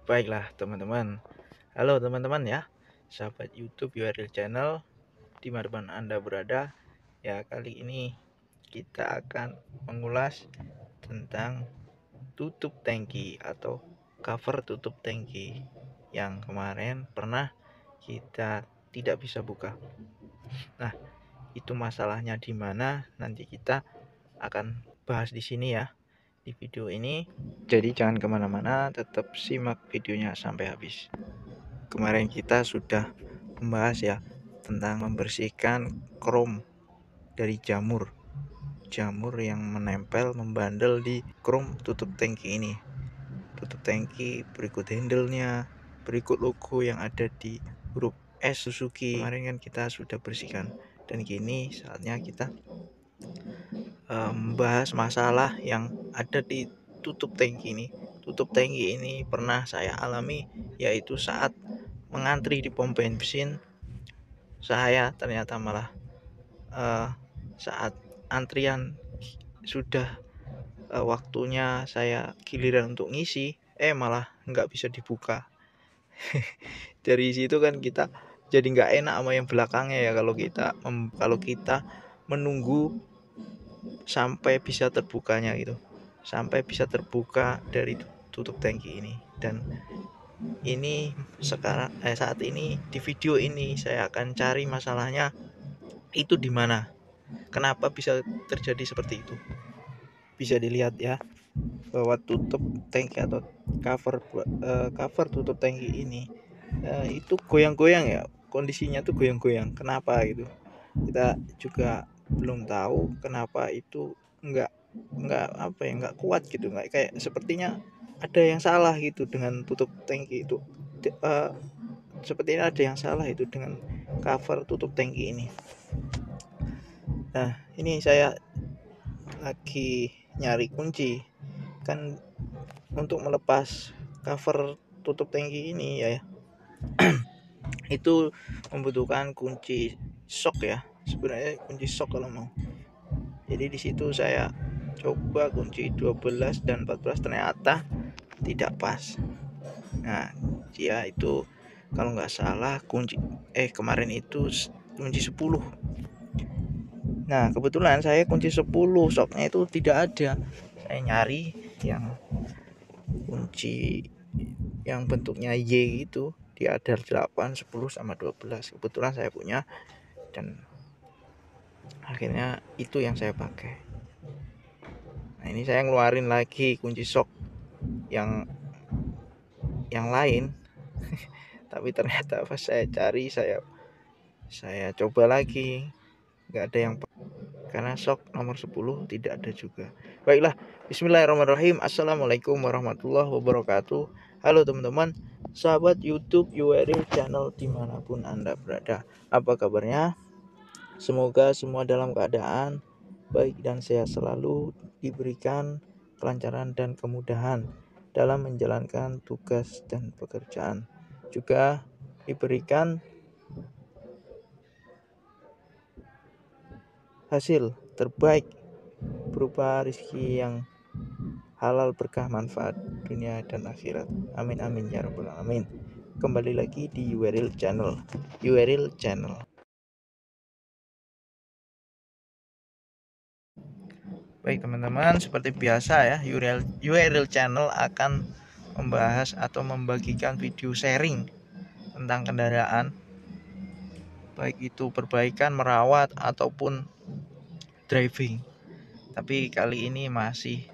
Baiklah teman-teman, halo teman-teman ya, sahabat YouTube URL Channel dimanapun Anda berada. Ya, kali ini kita akan mengulas tentang tutup tangki atau cover tutup tangki yang kemarin pernah kita tidak bisa buka. Nah, itu masalahnya di mana nanti kita akan bahas di sini ya, di video ini. Jadi jangan kemana-mana, tetap simak videonya sampai habis. Kemarin kita sudah membahas ya tentang membersihkan krom dari jamur yang menempel membandel di krom tutup tangki ini. Tutup tangki, berikut handle-nya, berikut logo yang ada di huruf S Suzuki. Kemarin kan kita sudah bersihkan, dan kini saatnya kita membahas masalah yang ada di tutup tangki ini. Tutup tangki ini pernah saya alami, yaitu saat mengantri di pom bensin. Saya ternyata malah saat antrian sudah waktunya saya giliran untuk ngisi, malah nggak bisa dibuka. Dari situ kan kita jadi nggak enak sama yang belakangnya ya, kalau kita menunggu sampai bisa terbukanya gitu, sampai bisa terbuka dari tutup tangki ini. Dan ini saat ini di video ini saya akan cari masalahnya itu di mana, kenapa bisa terjadi seperti itu. Bisa dilihat ya bahwa tutup tangki atau cover tutup tangki ini itu goyang-goyang ya, kondisinya tuh goyang-goyang. Kenapa gitu, kita juga belum tahu kenapa itu nggak kuat gitu, nggak kayak, sepertinya ada yang salah gitu dengan tutup tangki itu. Sepertinya ada yang salah itu dengan cover tutup tangki ini. Nah, ini saya lagi nyari kunci kan untuk melepas cover tutup tangki ini ya. Itu membutuhkan kunci shock ya, sebenarnya kunci shock kalau mau. Jadi di situ saya coba kunci 12 dan 14, ternyata tidak pas. Nah, dia itu kalau nggak salah kemarin itu kunci 10. Nah, kebetulan saya kunci 10, shocknya itu tidak ada. Saya nyari yang kunci yang bentuknya Y itu, dia ada 8, 10 sama 12. Kebetulan saya punya, dan akhirnya itu yang saya pakai. Nah, ini saya ngeluarin lagi kunci shock yang lain. Tapi ternyata pas saya cari, saya coba lagi, nggak ada yang, karena shock nomor 10 tidak ada juga. Baiklah, bismillahirrahmanirrahim. Assalamualaikum warahmatullahi wabarakatuh. Halo teman-teman, sahabat YouTube URL Channel dimanapun Anda berada. Apa kabarnya? Semoga semua dalam keadaan baik dan sehat selalu, diberikan kelancaran dan kemudahan dalam menjalankan tugas dan pekerjaan. Juga diberikan hasil terbaik berupa rezeki yang halal, berkah, manfaat dunia dan akhirat. Amin amin ya rabbal alamin. Kembali lagi di URL Channel. Baik teman-teman, seperti biasa ya, URL Channel akan membahas atau membagikan video sharing tentang kendaraan, baik itu perbaikan, merawat, ataupun driving. Tapi kali ini masih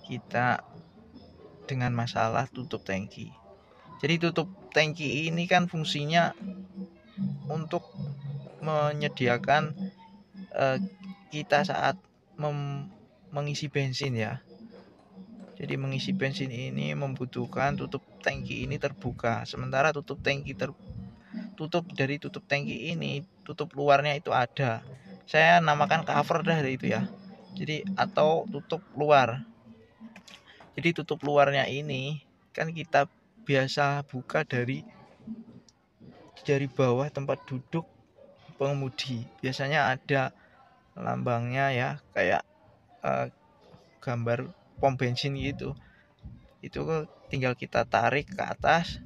kita dengan masalah tutup tangki. Jadi tutup tangki ini kan fungsinya untuk menyediakan kita saat mengisi bensin ya. Jadi mengisi bensin ini membutuhkan tutup tangki ini terbuka. Sementara tutup dari tutup tangki ini, tutup luarnya itu ada. Saya namakan cover dah itu ya. Jadi atau tutup luar. Jadi tutup luarnya ini kan kita biasa buka dari bawah tempat duduk pengemudi. Biasanya ada lambangnya ya, kayak gambar pom bensin gitu. itu tinggal kita tarik ke atas.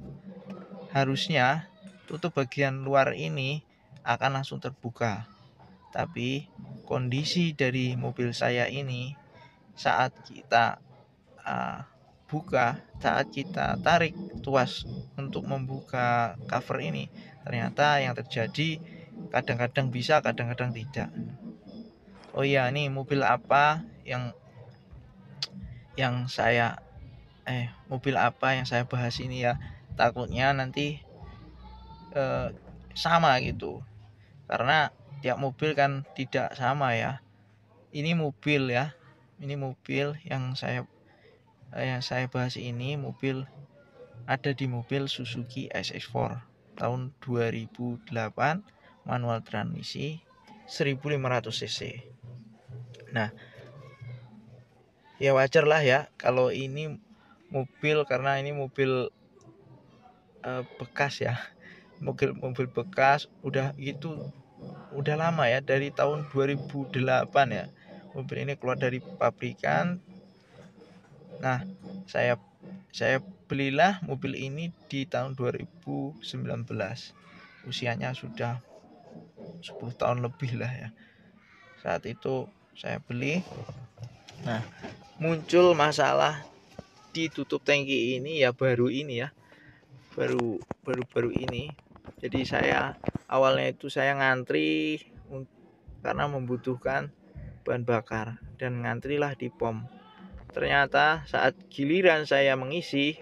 Harusnya tutup bagian luar ini akan langsung terbuka, tapi kondisi dari mobil saya ini saat kita saat kita tarik tuas untuk membuka cover ini, ternyata yang terjadi kadang-kadang bisa, kadang-kadang tidak. Oh iya, ini mobil apa yang saya mobil apa yang saya bahas ini ya, takutnya nanti sama gitu, karena tiap mobil kan tidak sama ya. Ini mobil ya, ini mobil yang saya bahas ini mobil ada di mobil Suzuki SX4 tahun 2008, manual transmisi 1500 cc. Nah, ya wajar lah ya kalau ini mobil, karena ini mobil bekas ya, mobil bekas udah lama ya, dari tahun 2008 ya mobil ini keluar dari pabrikan. Nah, saya belilah mobil ini di tahun 2019. Usianya sudah 10 tahun lebih lah ya. Saat itu saya beli. Nah, muncul masalah di tutup tangki ini ya baru ini ya. Baru ini. Jadi awalnya itu saya ngantri karena membutuhkan bahan bakar dan ngantrilah di pom. Ternyata saat giliran saya mengisi,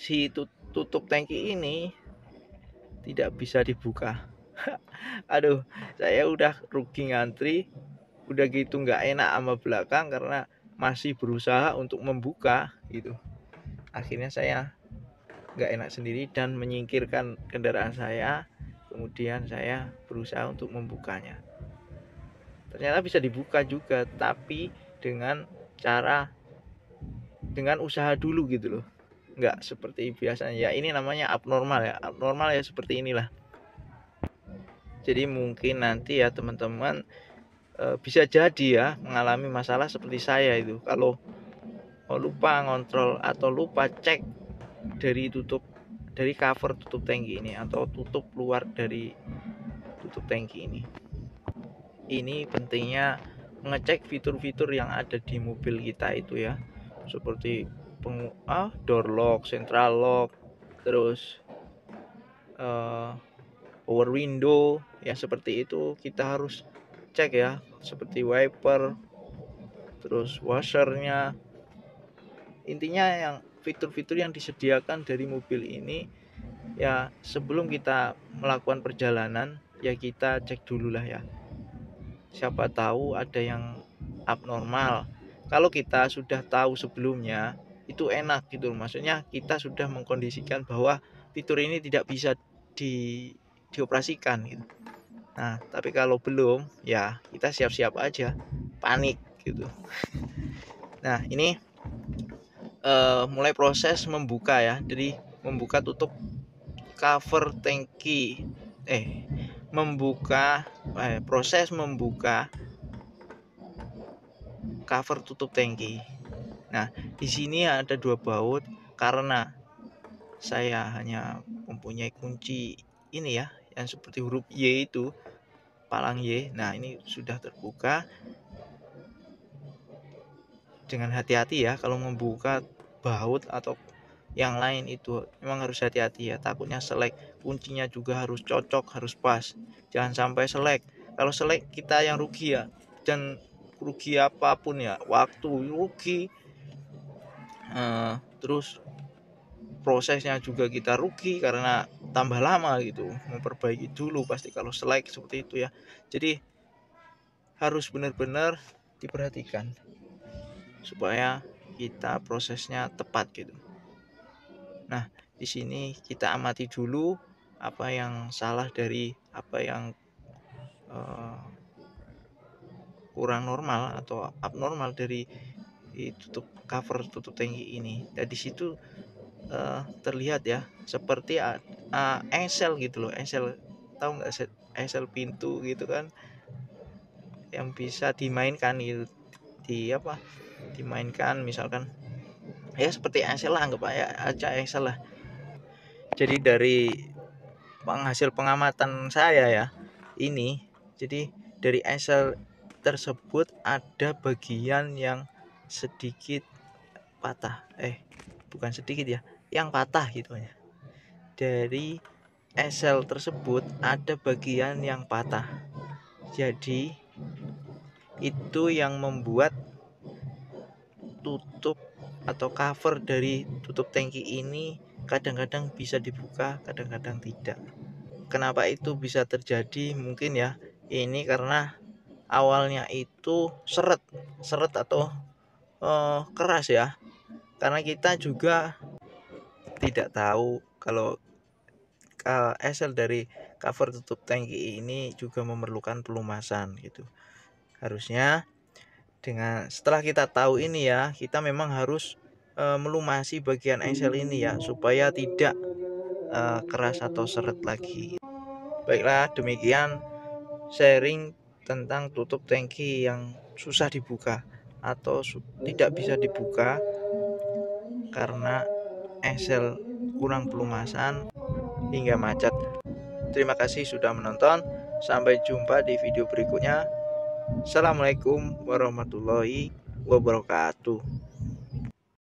si tutup tangki ini tidak bisa dibuka. Aduh, saya udah rugi ngantri, udah gitu nggak enak sama belakang karena masih berusaha untuk membuka gitu. Akhirnya saya nggak enak sendiri dan menyingkirkan kendaraan saya. Kemudian saya berusaha untuk membukanya. Ternyata bisa dibuka juga, tapi dengan usaha dulu gitu loh, nggak seperti biasanya ya. Ini namanya abnormal ya seperti inilah. Jadi mungkin nanti ya teman-teman bisa jadi ya mengalami masalah seperti saya itu, kalau lupa ngontrol atau lupa cek dari cover tutup tangki ini atau tutup luar dari tutup tangki ini. Ini pentingnya mengecek fitur-fitur yang ada di mobil kita itu ya, seperti door lock, central lock, terus power window ya, seperti itu kita harus cek ya, seperti wiper, terus washernya. Intinya yang fitur-fitur yang disediakan dari mobil ini ya, sebelum kita melakukan perjalanan ya kita cek dulu lah ya, siapa tahu ada yang abnormal. Kalau kita sudah tahu sebelumnya itu enak gitu, maksudnya kita sudah mengkondisikan bahwa fitur ini tidak bisa dioperasikan gitu. Nah, tapi kalau belum ya kita siap-siap aja, panik gitu. Nah, ini mulai proses membuka ya, jadi membuka tutup cover tangki, proses membuka cover tutup tangki. Nah, di sini ada 2 baut karena saya hanya mempunyai kunci ini ya, yang seperti huruf Y itu, palang Y. Nah, ini sudah terbuka. Dengan hati-hati ya kalau membuka baut atau yang lain itu, memang harus hati-hati ya, takutnya selek. Kuncinya juga harus cocok, harus pas, jangan sampai selek. Kalau selek kita yang rugi ya, dan rugi apapun ya, waktu rugi, terus prosesnya juga kita rugi karena tambah lama gitu memperbaiki dulu pasti kalau selek seperti itu ya. Jadi harus benar-benar diperhatikan supaya kita prosesnya tepat gitu. Nah, di sini kita amati dulu apa yang salah dari apa yang kurang normal atau abnormal dari cover tutup tangki ini. Dan di situ terlihat ya seperti engsel gitu loh, engsel, tahu nggak, engsel pintu gitu kan, yang bisa dimainkan gitu di dimainkan, misalkan ya seperti Excel lah, anggap aja Excel lah. Jadi dari hasil pengamatan saya ya ini, jadi dari Excel tersebut ada bagian yang sedikit patah, bukan sedikit ya, yang patah gitu ya. Dari Excel tersebut ada bagian yang patah, jadi itu yang membuat tutup atau cover dari tutup tangki ini kadang-kadang bisa dibuka, kadang-kadang tidak. Kenapa itu bisa terjadi? Mungkin ya ini karena awalnya itu seret atau keras ya, karena kita juga tidak tahu kalau Excel dari cover tutup tangki ini juga memerlukan pelumasan gitu. Harusnya setelah kita tahu ini ya, kita memang harus melumasi bagian Excel ini ya, supaya tidak keras atau seret lagi. Baiklah, demikian sharing tentang tutup tangki yang susah dibuka atau tidak bisa dibuka karena Excel kurang pelumasan hingga macet. Terima kasih sudah menonton. Sampai jumpa di video berikutnya. Assalamualaikum warahmatullahi wabarakatuh.